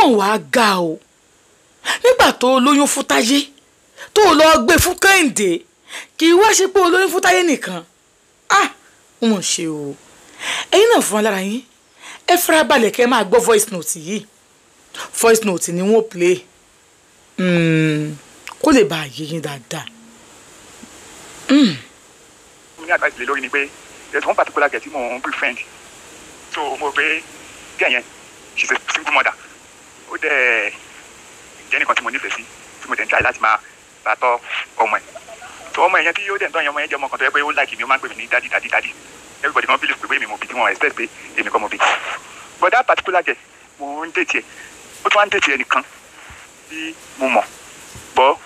mọ̀ wá ga o nígbà tó lóyún fún Táyé tó lọ gbé fún Kẹ́hìndé kì í wá ṣe pé olóyún fún Táyé nìkan ó mọ̀ ṣe o ẹ̀yin náà fún wa lára yín ẹ fara balẹ̀ kẹ́ ẹ máa gbọ́ voice note yìí voice note ni wọ́n play kó lè bá a yé yín dáadáa. mo ní advice lé lórí ni pé there's one particular girl tí mo ń befriend so mo pé girl yẹn she's a single mother ó dẹ̀ jẹ́ nìkan tí mo nífẹ̀ẹ́ sí tí mo dẹ̀ ń try láti máa bá tọ́ ọmọ ẹ̀ so ọmọ ẹ̀ yẹn tí ó dẹ̀ ń tọ́ yẹn ọmọ yẹn jẹ́ ọmọ kan tó yẹ pé ó like mi ó máa ń pè mí ní daddy daddy daddy everybody kan believe pé èmi mo bí tí wọ́n expect pé èmi kọ́ mo bí but that particular girl mo ń date ẹ̀ ó tún wá ń date ẹ̀ nìkan tí mo mọ̀ bọ́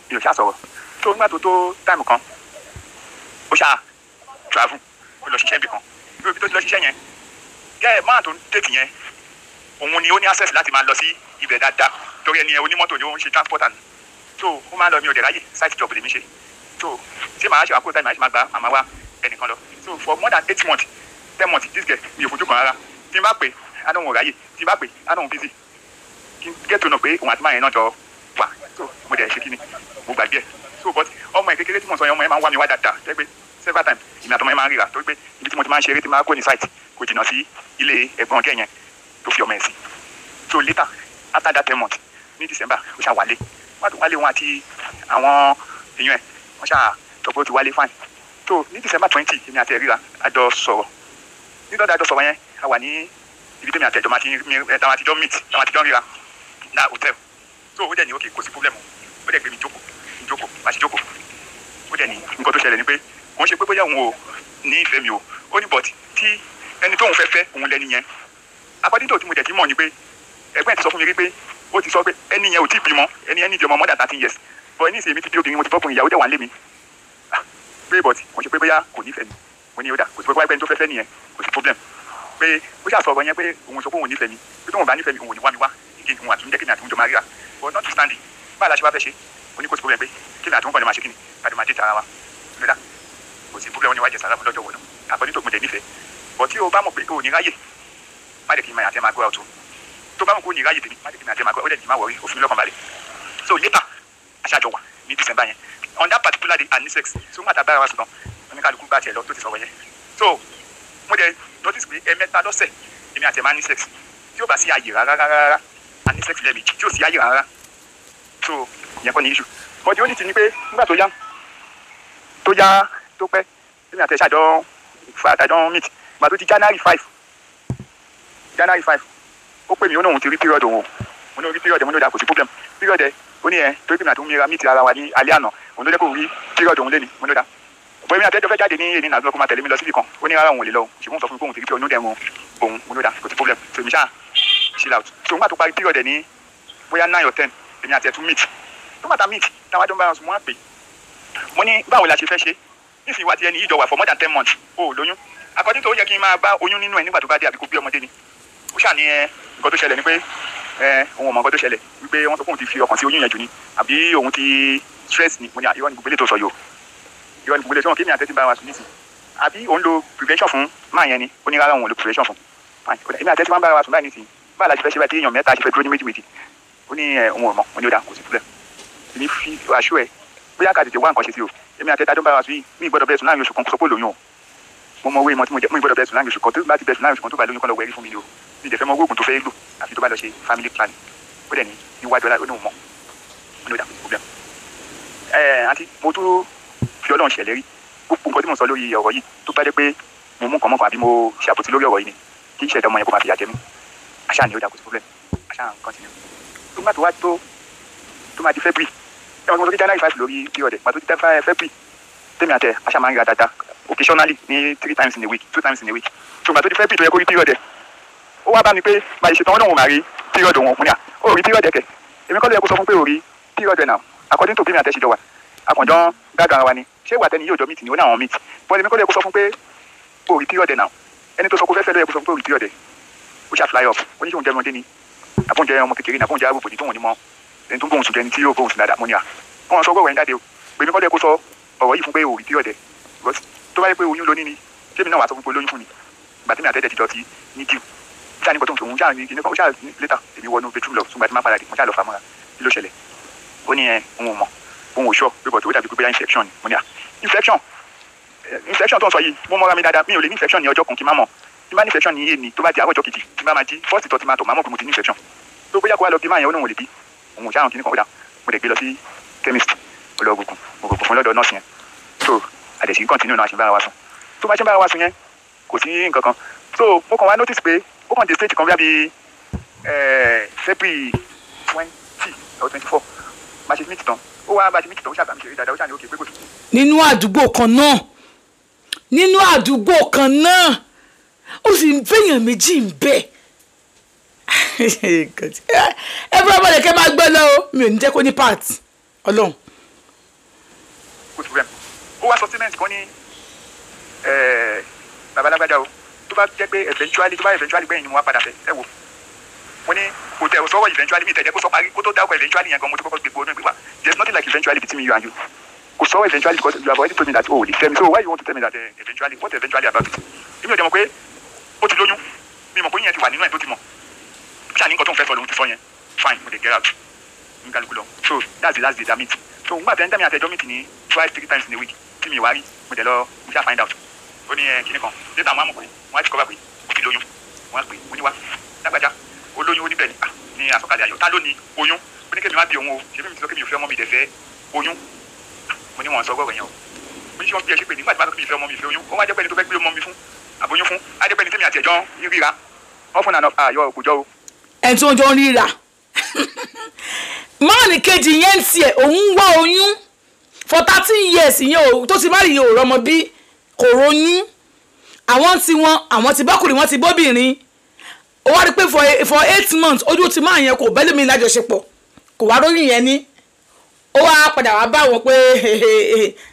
mi ò ṣáà sọ̀rọ̀ so nígbà tó tó táìmù kan ó ṣáà travel ó lọ ṣiṣẹ́ ibì kan ibi tó ti lọ ṣiṣẹ́ yẹn gẹ́ẹ̀ máa tó ń date yẹn òun ni ó ní access láti máa lọ sí ibẹ̀ dáadáa torí ẹni ẹ onímọ́tò ni ó ń ṣe transporter ni so ó máa lọ mi ò dẹ̀ ráyè site job lèmi ṣe so ṣé màá ṣe àkóso táìmù àti máa gba àmà wa ẹnìkan lọ so for more than 8 months 10 months this girl mi ò fojú kan rárá tí n bá pè á náà wọn ò ráyè tí n bá pè á náà wọn busy kí n get to know pé òun àti máa yẹn náà jọ wà so mo dẹ̀ ṣe kí ni mo gbàgbé ẹ̀ so but ọmọ ẹ̀ kékeré tí mo sọ yẹn ọmọ ẹ̀ máa ń wá mi wá dáadáa jẹ́ pé several times ìmì àtọmọ ẹ̀ máa ń ríra torí pé ibi tí mo ti máa ń ṣeré tí máa kó ní site kò jìnnà sí ilé ẹ̀gbọ́n ọ̀gẹ́ yẹn tó fi ọmọ ẹ̀ sí so later after that 10 months ní December ó ṣá wálé wọ́n á tún wálé wọn àti àwọn èèyàn ẹ̀ wọ́n ṣá sọ pé ó ti wálé fine so ní December 20 èmi àti ẹ̀ ríra àjọ sọ̀rọ̀ nítorí àjọ sọ̀rọ̀ yẹn a wà ní ibi tèmi àti ẹ̀jọ̀ máa ti jọ meet táwọn àti jọ ríra ní hotel so ó dẹ̀ ní okay kò sí problem ó dẹ̀ gbé mi jókòó máa ṣe jókòó ó dẹ̀ ní nǹkan tó ṣẹlẹ̀ ni pé wọ́n ṣe pé bóyá òun ò ní ìfẹ́ mi o ó ní but tí ẹni tóun fẹ́ òun lẹ́ni yẹn according to tí mo dẹ̀ ti mọ̀ ni pé ẹgbẹ́ ti sọ fún mi rí pé ó ti sọ pé ẹni yẹn ò tí ì bímọ ẹni yẹn ní ìdí ọmọ more than 13 years but ẹni ìsèmi ti bí obìnrin mo ti bọ́kùnrin ìyàwó dẹ̀ wà ń lé mi pé but kò ṣe pé bóyá kò nífẹ̀ẹ́ mi mo ní ó dà kò sí pé bóyá ẹni tó fẹ́ nìyẹn kò sí problem pé ó ṣàṣọ̀rọ̀ yẹn pé òun sọ pé òun nífẹ̀ẹ́ mi pé tóun bá nífẹ̀ẹ́ mi òun ò ní wá mi wá ìdí òun àtúndé kí ni àtúndé máa ríra but not to stand báyìí la ṣe wá fẹ́ ṣe mo ní kò sí problem pé kí ni àtúndé máa ṣe kí ni káàdì máa dé tara wa lóda kò sí problem oníwájú ẹ̀sán aláfọ́ lọ́jọ́ wọ̀nà àkọ́ni tó gbọ̀dẹ̀ nífẹ̀ẹ́ but tí o bá mọ̀ pé o ní ráyè má lè kí n máa àtẹ́ máa gbọ́ ọ̀tún tó bá mọ̀ pé o ní ráyè tèmi má lè kí n máa àtẹ́ máa gbọ́ ó dẹ̀ ní má wọ̀rí òfin lọ́kàn balẹ̀ so later aṣáájọ wà ní December yẹn on that particular day and sex so má ta bára wa sùn tán oníkálukú bá tiẹ̀ lọ tó ti sọ̀rọ̀ yẹn so mo dẹ̀ notice pé ẹ̀mẹ́ta lọ́sẹ̀ èmi àti ẹ̀ máa ní sex tí ó bá sí ààyè rárá a ní sex lẹ́ẹ̀mejì tí ó sì ààyè rárá so ìyẹn kọ́ ni issue but the only thing ni pé nígbà tó yá tó pẹ́ èmi àti ẹ̀ ṣàjọ meet ìgbà tó di January 5 ó pè mí ó náà òun ti rí period òun mo ní orí period mo ní ó dà kò sí problem period ẹ̀ ó ní ẹ̀ torí pé mi àti òun mìíràn meet ara wa ní alẹ́ àná òun ló jẹ́ kó rí period òun lé ní mo ní ó dà bọ́ èmi àti ẹjọ́ fẹ́ jáde ní èyí nàbí ọkọ̀ máa tẹ̀lé mi lọ síbì kan ó ní rárá òun ò lè lọ ṣùgbọ́n sọ fún mi pé òun ti rí period òun òun mo ní ó dà kò sí problem so èmi ṣáà chill out so nígbà tó parí period ẹ̀ ní bóyá 9 or 10 èmi àti ẹ̀ tún meet tó bàtà meet táwọn àjọ ń bá wọn sùn mo wá pè mo ní báwo la ṣe fẹ́ ṣe nísìnyí wá ti ẹni ìjọ wà for more than 10 months ó lóyún according to ó yẹ kí n máa bá oyún nínú ẹ nígbà tó bá dé àbí kó bí ọmọdé ni ó ṣáà ní nǹkan tó ṣẹlẹ̀ ni pé òun ò mọ nǹkan tó ṣẹlẹ̀ wípé wọ́n sọ pé òun ti fi ọkàn sí oyún yẹn jù ni àbí òun ti stress ni mo ní irọ́ ni gbogbo ilé tó sọ yìí o irọ́ ni gbogbo ilé tó sọ kémi àtẹ́tí bá wa sùn nísìn àbí òun lo prevention fún máa yẹn ni ó ní rárá òun ò lo prevention fún èmi àtẹ́tí máa ń bá wa sùn báyìí nísìn báà la ṣe fẹ́ ṣe báyìí tí èèyàn mẹ́ta ṣe fẹ́ dúró ní méjì ó ní òun ò mọ̀ mo ní ó dà kò sí sílẹ̀ èmi fi aṣọ ẹ̀ bóyá ká tètè wá nǹkan ṣe sí o èmi àtẹ́tí adó bá wa sùn yìí mi gbọ́dọ̀ bẹ́ẹ̀ sùn láàrin oṣù kan kó sọ pé lóyún o mo mọ owó ìmọ̀ tí mo jẹ mo gbọ́dọ̀ bẹ́ẹ̀ sùn láàrin oṣù kan tó bá ti bẹ́ẹ̀ sùn láàrin oṣù kan tó bá lóyún kọ́ lọ wẹ̀rí fún mi ni o ní ìdẹ̀fẹ́ mọ oògùn tó fẹ́ lò àfi tó bá lọ ṣe family planning ó dẹ̀ ní níwájú ọlá oníhùn mọ́ ní ìdá problem. Àǹtí mo tún fi Ọlọ́run ṣèlérí gbogbo nǹkan tí mo sọ lórí ọ̀rọ̀ yìí tó bá dé pé mo mú nǹkan mọ́kàn àbí mo ṣàbòtí lórí ọ̀rọ̀ yìí ni kí ìṣẹ̀dá ọmọ yẹn kó máa fìyà jẹ mí àṣà ni ó dà kò sí problem àṣà continue tó má tó wá tó máa di February ẹ̀wọ̀n tí mo sọ kí January 5 lórí period má tó di February tèmi àtẹ àṣà máa ń ra dáadáa occasionally ní 3 times in a week 2 times in a week tó má tó di February tó yẹ kó rí period ẹ̀ ó wá bá mi pé báyìí ṣetán ọlọ́run máa rí period òun òun ní à ó rí period ẹ̀kẹ́ èmi kọ́ ló yẹ kó sọ fún pé ò rí period ẹ̀ náà according to bí mi àtẹ̀síjọ wà àkànjọ́ gágan wa ni ṣé ìwà tẹ́ni yóò jọ meet ni ó ní àwọn meet bọ́n èmi kọ́ ló yẹ kó sọ fún pé ò rí period ẹ̀ náà ẹni tó sọ kó fẹ́fẹ́ ló yẹ kó sọ fún pé ò rí period ẹ̀ ó ṣá fly off oníṣòwò jẹ́ ọmọdé ni àbóúnjẹ ọmọ kékeré ni àbóúnjẹ arúgbó ni tóun ní mọ́ ẹni tó ń bóun sùn jẹni tí yóò bóun sùn dáadáa mo ní à wọn sọ gbọ́wọ́ ẹ̀ ń jáde o èmi kọ́ ló yẹ kó sọ ọ̀rọ̀ yìí fún pé ò rí period ẹ̀ tó bá yẹ pé oyún lóní ni ṣé mi náà wà sọ fún pé olóyún fún ni ìgbà tí mi àtẹ́jẹ́ ti jọ ti ní díù ṣáà ní nǹkan tó ń sọ òun ṣáà ní kíní kan ṣáà ní létà èmi wọnú bedroom lọ ṣùgbọ́n àti má padà dé mo ṣáà lọ fà mọ́ra kí ló ṣẹlẹ̀ ó ní òun ò mọ̀ òun ò ṣọ́ pé bọ̀ tó dàbí pé bóyá infection ni mo ní à infection tó ń sọ yìí mo mọ́ra mi dáadáa mi ò lè ní infection ní ọjọ́ kan kí n má mọ̀ tí n bá ní infection ní iye ni tó bá di àárọ̀ ọjọ́ kejì tí n bá máa jí first thought máa tọ̀ máa mọ̀ pé mo ti ní infection tó bóyá kó wá lọ bí máa yẹn ó náà wò lè bí òun ò ṣáà kíní kan ó dà mo lè gbé lọ sí chemist ó lọ gbogbo fún lọ́dọ̀ nọ́ọ̀sì yẹn so àdẹ̀sí continue náà ṣe bára wa sùn tó bá ṣe bára wa sùn yẹn kò sí nǹkan kan so mo kàn wá notice pé ó kàn dé stage kan bí February 20 or 24 bá ṣe meet tán ó wá bá ṣe meet tán ó ṣàbàmì ṣeré dáadáa ó ṣàní òkè pé kò sí. nínú àdúgbò kan náà ó sì ń fẹ́yàn méjì ń bẹ̀ ẹ bá bọ́lẹ̀ kẹ́ máa gbọ́ lọ o mi ò ní jẹ́ kó ní part ọlọ́run. kò sí rẹ̀ ó wá supplement kan ní babalágbádá o tó bá jẹ́ pé eventually gbẹ̀yìn ni mo wá padà fẹ́ ẹ wò mo ní kò tẹ̀ sọ́wọ́ eventually mi tẹ̀jẹ́ kó sọ parí kó tó dáwọ́ eventually yẹn gan mo ti kọ́kọ́ gbé gbóná gbé wá there is nothing like eventually between you and you kò sọ́wọ́ eventually because you have already told me that oh the same so why you want to tell me that eventually what eventually about it èmi ò jẹ́ mọ̀ pé ó ti lóyún mi mọ̀ pé yẹn ti wà nínú ẹ̀ tó ti mọ̀ ṣáà ní nǹkan tó ń fẹ́ sọ lòun ti sọ yẹn fine mo dey get out n kálukú lọ so that's the last day that meet so n gbà tẹ́ ń tẹ́mi àtẹ́jọ́ meet ní 2-3 times in a week tí mi wá rí mo dẹ̀ lọ mo ṣáà find out ó ní kíní kan later mo á mọ̀ pé wọ́n á ti cover pé ó ti lóyún wọ́n á pè ó ní wá lágbájá ó lóyún ó ní bẹ́ẹ̀ ni ní àsọ̀kalẹ̀ ayọ̀ ta ló ní oyún ó ní kémi má bí òun o ṣé mi ti sọ kémi ò fẹ́ ọmọ mi dẹ̀ fẹ́ oyún mo ní wọn sọ gbọ́rọ̀ yẹn o mo ní ṣé wọ́n bí ẹ ṣe pé nígbà tí wọ́n fẹ́ ọmọ mi fẹ́ oyún ó wá jẹ́ pẹ́ni tó fẹ́ gbé ọmọ mi fún àbóyún fún á jẹ́ pẹ́ni tèmi àti ẹ̀jọ́ ríra wọ́n fún àyọ̀ òkùjọ́ o. ẹni tí wọ́n jọ ń ríra máàlì kejì yẹn ń tiẹ̀ òun wá oyún for 13 years ìyẹn ò tó ti má rí iye òrọ́mọ bí kò ronú àwọn tí àwọn ti bákùnrin wọn ti bóbìnrin ó wá rí pé for 8 months ojú ti máa yẹn kò bẹ́lẹ̀ mi lájọṣepọ̀ kò wá lórí yẹn ní ó wá padà wá bá wọn pé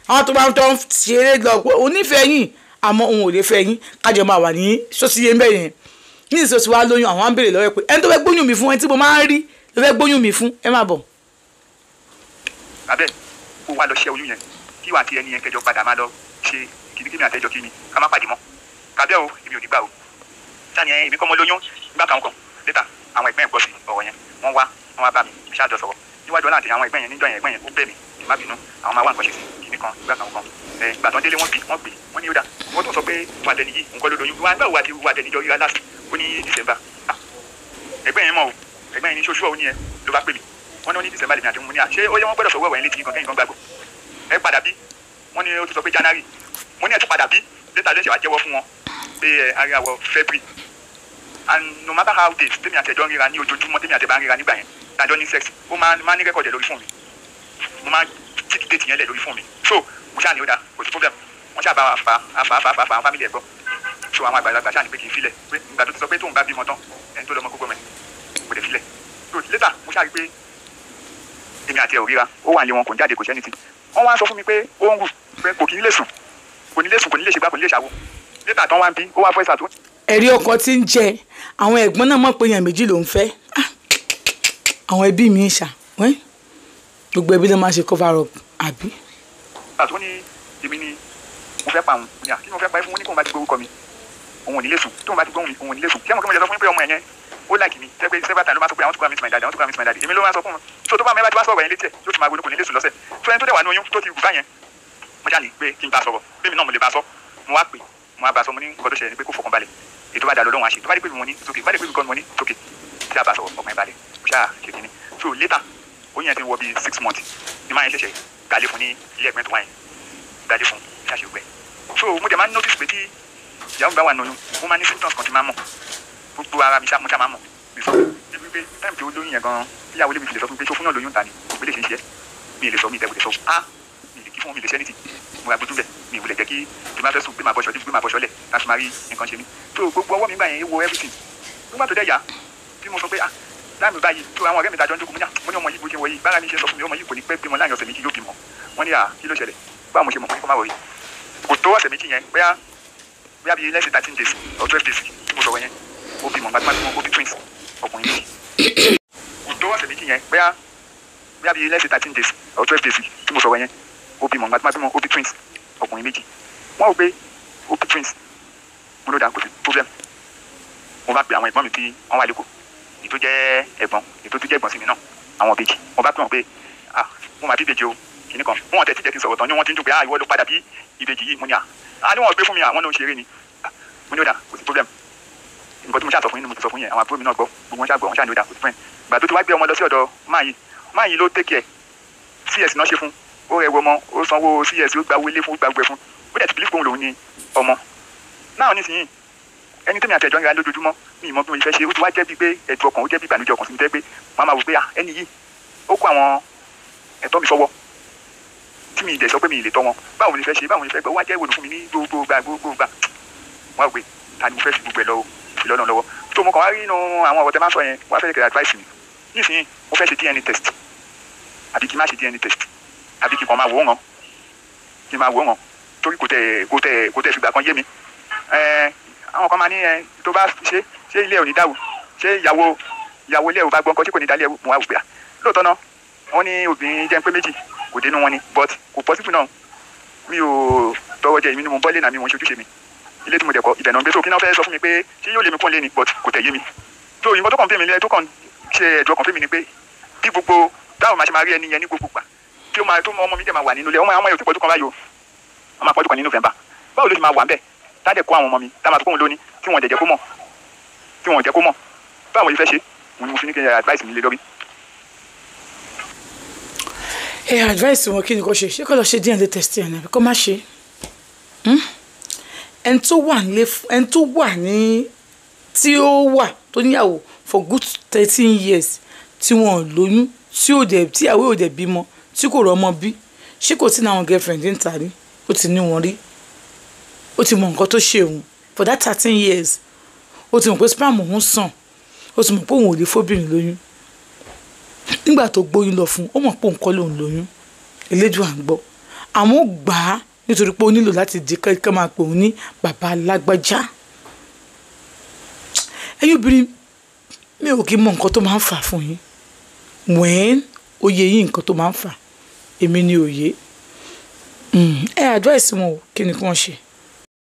àwọn tó bá ń tọ́ ṣeré lọ pé onífẹ̀ẹ́ yìí àmọ́ òun ò lè fẹ́ yín kájọ máa wà ní sọ́síyé mbẹ́ yẹn ní ìsọsí wa lóyún àwọn á ń béèrè lọ́wọ́ pé ẹni tó fẹ́ gbóyún mi fún ẹni tí mo máa ń rí ló fẹ́ gbóyún mi fún ẹ má bọ̀. abẹ́ kó wá lọ ṣe oyún yẹn kí wàá ti ẹni yẹn kẹjọ padà máa lọ ṣe kìnnìkìnnì àtẹjọ kí mi ká má pàdé mọ́ kábẹ́ o èmi ò ní gbà o sáni èmi kọ́ mọ lóyún nígbà kan létà àwọn ẹgbẹ́ yẹn gbọ́ sí ọ̀rọ̀ yẹn wọ́n wá bá mi ṣáàjọ sọ̀rọ̀ níwájú ọ̀la àti àwọn ẹgbẹ́ yẹn níjọ́ yẹn ẹgbẹ́ yẹn ó bẹ̀ mí kí má bínú àwọn máa wá nǹkan ṣe sí kìnnì kan nígbà kan ìgbà tó ń délé wọ́n pè wọ́n ní ó dà wọ́n tún sọ pé wà tẹ̀lé yìí nǹkan ló lóyún wà nígbà wo àti wà tẹ̀lé jọ ríra last ó ní December ẹgbẹ́ yẹn mọ̀ o ẹgbẹ́ yẹn ní ṣoṣù ọ̀hún yẹn ló bá pè mí wọ́n ní ó ní December lèmi àti mo ní à ṣé ó yẹ wọ́n gbọ́dọ̀ sọ̀rọ̀ ẹ̀wẹ̀ létí nǹkan kẹ́yìn kan gbàgbọ́ ẹ padà bí wọ́n ní ó ti sọ pé January mo ní ẹ̀ tún padà bí data lẹ́sẹ̀ wá jẹ́wọ́ fún wọn pé àríyáwó February and no matter how days tèmi àti ẹjọ́ ń ríra ní ojoojúmọ́ tèmi àti ẹ̀bá ń ríra nígbà yẹn dájọ́ ní sex ó máa ní rẹ́kọ̀dì lórí fún mi mo máa tíkì déètì yẹn lẹ̀ lórí fún mi so mo ṣáà ní ó dà kò sí problem wọ́n ṣáà bá wa fa àwọn family ẹ̀ gbọ́ so àwọn àgbàlagbà ṣáà ní pé kì í filẹ̀ pé ìgbà tó ti sọ pé tóun bá bímọ tán ẹni tó lọ́mọ gbogbo mẹ́ kò dẹ̀ filẹ̀ so later mo ṣáà rí pé èmi àti ẹ̀ ò ríra ó wà ní wọn kò ń jáde kò sẹ́ni tí wọ́n wá sọ fún mi pé ó ń rù pé kò kì í lè sùn kò ní lè ṣe gbá kò ní lè ṣàwó later tán wá ń bí ó wá fọ́ ìsàtún. ẹ̀rí ọkọ tí ń jẹ àwọn ẹ̀gbọ́n náà mọ̀ pé èèyàn méjì ló ń fẹ́ àwọn ẹbí mi ń ṣà gbogbo ẹbí ló máa ṣe cover up àbí. àtún ní èmi ni mo fẹ́ pa òun ní à kí ni mo fẹ́ pa ẹ fún wọn ní kóun bá ti gbé orúkọ mi òun ò ní lè sùn tóun bá ti gbóhùn mi òun ò ní lè sùn kí ẹ̀mọ̀ kí mo jẹ́ sọ fún mi pé ọmọ yẹn ó láìkì mi tẹ́ pé several times ló máa sọ pé àwọn tó kọ́ mi my daddy àwọn tó kọ́ mi my daddy èmi ló máa sọ fún mi so tó bá mẹ́bàá ti wá sọ̀rọ̀ yẹn létí ẹ̀ yóò ti máa ronú kò ní lè sùn lọ́sẹ̀ so ẹni tó dẹ̀ wà ní oyún tó ti rù báyẹn mo ṣáà ní pé kí n bá sọ̀rọ̀ pé mi náà mo lè bá sọ mo wá pè mo wá bá sọ mo ní nǹkan tó ṣẹlẹ̀ ní pé kó fọkàn balẹ̀ ètò bá dà lọ́wọ́ àṣẹ tó bá dé pé mi mo ní tókè bá dé pé mi kọ́ mo ní tókè tí a bá sọ̀rọ̀ ọkàn ìbalẹ̀ mo ṣáà ṣe kínní so later oyún yẹn ti wọ bíi 6 months ni máa ń ṣẹ̀ṣẹ̀ gàlé fún ní ilé ẹ̀gbẹ́ tó wáyé gàlé fún ṣàṣègbè so mo jẹ máa ń notice pé tí ìyàwó bá wà nínú mo máa ní symptoms kan tí máa mọ̀ gbogbo ara mi ṣá mo ṣá máa mọ̀ mi sọ débi pé táìmù tí ó lóyún yẹn gan ìyàwó lè mi fi lè sọ fún mi pé ṣó fún yàn lóyún ta ni òbí lè ṣe ń ṣe mi lè sọ mi ìtẹ̀wò lè sọ mi lè kí fún mi lè ṣẹ́ nítì mo ra gbójú bẹ̀ mi ìwòlẹ̀ jẹ́ kí bí máa fẹ́ sùn bí máa bọ́ṣọ bí máa bọ́ṣọ lẹ̀ láti máa rí nǹkan ṣe mí so gbogbo ọwọ́ mi gbà yẹn wo everything nígbà tó dẹ̀ yá bí mo sọ pé láàmì báyìí tó àwọn ọ̀rẹ́ mi dájọ́ ń jókòó mo ní ọmọ yìí bó ṣe wọ yìí bára mi ṣe sọ fún mi ọmọ yìí kò ní pẹ́ bímọ láàrin ọ̀sẹ̀ méjì yóò bímọ wọ́n ní kí ló ṣẹlẹ̀ báwo mo ṣe mọ̀ pé kó má wọ̀ yìí kò tó ọ̀sẹ̀ méjì yẹn bóyá bíi less than 13 days or 12 days tí mo sọ̀rọ̀ yẹn ó bímọ gbàgbọ́n tí mo bí twins ọkùnrin méjì kò tó ọ̀sẹ̀ méjì yẹn bóyá bíi less than 13 days or 12 days tí mo sọ̀rọ̀ yẹn ó bímọ gbàgbọ́n tí mo bí twins ọkùnrin méjì wọ́n rò pé ó bí twins mo ló dà kò sí problem mo bá pe àwọn ẹ̀gbọ́n mi tí wọ́n wà lẹ́kọ̀ọ́ ètò jẹ́ ẹ̀gbọ́n ètò tó jẹ́ ẹ̀gbọ́n sí mi náà àwọn ìbejì mo bá pè wọ́n pé mo máa bí ìbejì o kìíní kan wọn tẹ̀ tí jẹ́ ti sọ̀rọ̀ tán ni wọ́n ti ń dùn pé ìwọ ló padà bí ìbejì yìí mo ní ní wọ́n gbé fún mi àwọn náà ṣeré ni mo ní ó dà kò sí problem nǹkan tí mo ṣàtọ̀ fún yín ni mo ti sọ fún yẹn àwọn àbúrò mi náà gbọ́ gbogbo wọn ṣàgbọ́ wọn ṣàní ó dà kò sí fún yẹn ìgbà tó ti wá gbé ọmọ lọ sí ọ̀dọ̀ máa yìí ló take care cs náà ṣe fún ó rẹwọ ọmọ ó sanwó cs ó gba owó ilé fún ó gba gbẹ fún ó dẹ̀ ti believe pé òun lòun ni ọmọ náà nísìnyí ẹni tẹ́mi àti ẹ̀jọ́ ń ra lójoojúmọ́ ní ìmọ̀ bí mo fẹ́ ṣe ó ti wá jẹ́ bíi pé ẹ̀dùn ọkàn ó jẹ́ bíi ìbànújẹ́ ọkàn sí mi tẹ́ pé wọ́n á máa wò pé ẹni yìí ó kó àwọn ẹ̀tọ́ mi sọ́wọ́ tí mi ì dẹ̀ sọ pé mi ì lè tọ́ wọn báwo ni fẹ́ ṣe báwo ni fẹ́ gbọ́ wá jẹ́ ìwòlù fún mi ní gbogbo gbà wọ́n á wò pé ta ni mo fẹ́ fi gbogbo ẹ̀ lọ́wọ́ ìlọ́nà lọ́wọ́ tó mo kàn wá rí inú àwọn ọ̀rọ̀ tẹ́ máa sọ yẹn wọ́n á fẹ́ kẹ́ advice mi nísìnyí mo fẹ́ ṣe DNA test àbí kí n má ṣe DNA test àbí kí n kàn máa wò ó hàn torí kò tẹ̀ fìgbà kan yé mi àwọn kan máa ní tó bá ṣe ilé ò ní dáwò ṣé ìyàwó ilé ò bá gbọ́ nǹkan ṣé kò ní dálé mo wá wò pé lóòótọ́ náà wọ́n ní obìnrin jẹ́ pé méjì kò dénú wọn ni but kò possible náà mi ò tọwọ́ jẹ èmi ni mo bọ́ lé náà mi wọ́n ṣe ojúṣe mi ilé tí mo dẹ̀ kọ́ ibẹ̀ náà ń gbé tó kí náà fẹ́ sọ fún mi pé ṣé yóò lé mi kún lé ni but kò tẹ̀ yé mi tó ìmọ̀ tó kàn fún mi lẹ́ tó kàn ṣe ẹ̀dùn ọkàn fún mi ni pé bí gbogbo táwọn máa ṣe máa rí ẹni yẹn ní gbogbo gbà tí ó máa tó ọmọ mi dẹ̀ máa wà nínú ilé ọmọ yẹn ò tí pọ̀jù kan báyìí o wọ́n máa pọ̀jù kan ní November báwo ló ti máa wà ń bẹ̀ tádẹ̀ kó àwọn ọmọ mi tá máa tó kóhun lóní tí wọ́n jẹ́ kó mọ̀ báwo ni fẹ́ ṣe mo fi ní kí n advice mi lé lórí. Advice wọn kí ni kò ṣe kó lọ ṣe DNA test ẹ̀ náà kó má ṣe ẹni tó wà ní tí ó wà tó níyàwó for good 13 years tí wọn lóyún tí àwẹ̀ ò dẹ̀ bímọ tí kò rọ́mọ bí ṣé kò tí ní àwọn girlfriend ń ta ní ó ti ní wọn rí ó ti mọ nǹkan tó ṣe òun for that 13 years ó ti mọ̀ pé sperm òun sàn ó ti mọ̀ pé òun ò lè fóbìnrin lóyún nígbà tó gbóyún lọ fún ó mọ̀ pé òun kọ́ lòun lóyún elédùn à ń gbọ́ àmọ́ ó gbà á nítorí pé ó nílò láti di kẹ́kẹ́ máa pè òun ní bàbá alágbájá ẹ̀yin obìnrin mi ò kí mọ nǹkan tó máa ń fà fún yín wẹ́n oyè yín nǹkan tó máa ń fà èmi ni òye advice wọn ò kí ni kí wọ́n ṣe.